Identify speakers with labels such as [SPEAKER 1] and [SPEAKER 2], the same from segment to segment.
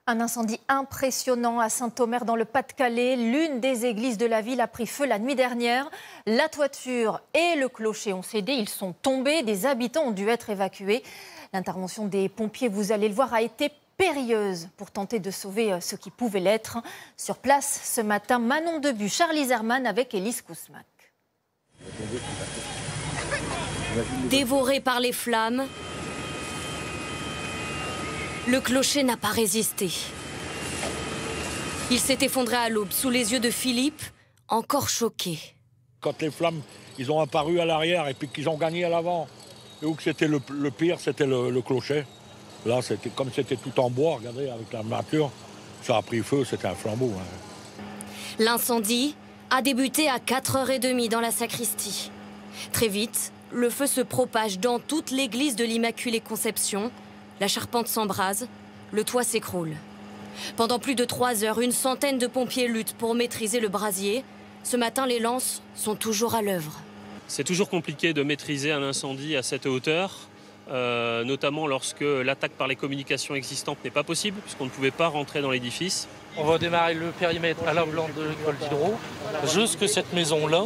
[SPEAKER 1] Un incendie impressionnant à Saint-Omer dans le Pas-de-Calais. L'une des églises de la ville a pris feu la nuit dernière. La toiture et le clocher ont cédé, ils sont tombés. Des habitants ont dû être évacués. L'intervention des pompiers, vous allez le voir, a été périlleuse pour tenter de sauver ce qui pouvait l'être. Sur place ce matin, Manon Debu, Charlie Zerman avec Élise Kousmak.
[SPEAKER 2] Dévoré par les flammes, le clocher n'a pas résisté. Il s'est effondré à l'aube sous les yeux de Philippe, encore choqué.
[SPEAKER 3] Quand les flammes, ils ont apparu à l'arrière et puis qu'ils ont gagné à l'avant. Et où c'était le pire, c'était le clocher. Là, comme c'était tout en bois, regardez, avec la nature, ça a pris feu, c'était un flambeau.
[SPEAKER 2] L'incendie a débuté à 4h30 dans la sacristie. Très vite, le feu se propage dans toute l'église de l'Immaculée Conception. La charpente s'embrase, le toit s'écroule. Pendant plus de 3 heures, une centaine de pompiers luttent pour maîtriser le brasier. Ce matin, les lances sont toujours à l'œuvre.
[SPEAKER 4] C'est toujours compliqué de maîtriser un incendie à cette hauteur, notamment lorsque l'attaque par les communications existantes n'est pas possible, puisqu'on ne pouvait pas rentrer dans l'édifice.
[SPEAKER 5] On va démarrer le périmètre à la blanche de l'école d'Hydro, jusque cette maison-là.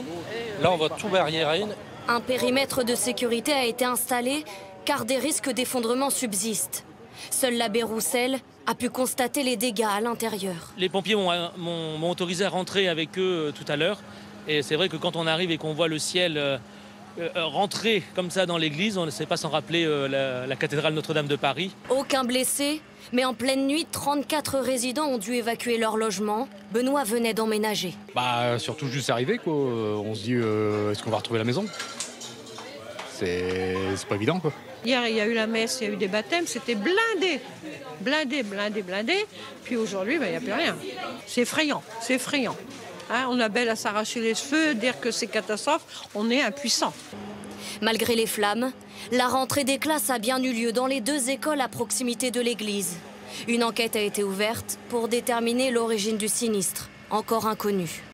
[SPEAKER 5] Là, on va tout barriérer.
[SPEAKER 2] Un périmètre de sécurité a été installé car des risques d'effondrement subsistent. Seul l'abbé Roussel a pu constater les dégâts à l'intérieur.
[SPEAKER 5] Les pompiers m'ont autorisé à rentrer avec eux tout à l'heure. Et c'est vrai que quand on arrive et qu'on voit le ciel rentrer comme ça dans l'église, on ne sait pas s'en rappeler la cathédrale Notre-Dame de Paris.
[SPEAKER 2] Aucun blessé, mais en pleine nuit, 34 résidents ont dû évacuer leur logement. Benoît venait d'emménager.
[SPEAKER 6] Surtout juste arrivé, quoi. On se dit, est-ce qu'on va retrouver la maison ? C'est pas évident, quoi.
[SPEAKER 7] Hier, il y a eu la messe, il y a eu des baptêmes, c'était blindé. Blindé. Puis aujourd'hui, il n'y a plus rien. C'est effrayant, c'est effrayant. On a belle à s'arracher les cheveux, dire que c'est catastrophe, on est impuissant.
[SPEAKER 2] Malgré les flammes, la rentrée des classes a bien eu lieu dans les 2 écoles à proximité de l'église. Une enquête a été ouverte pour déterminer l'origine du sinistre, encore inconnue.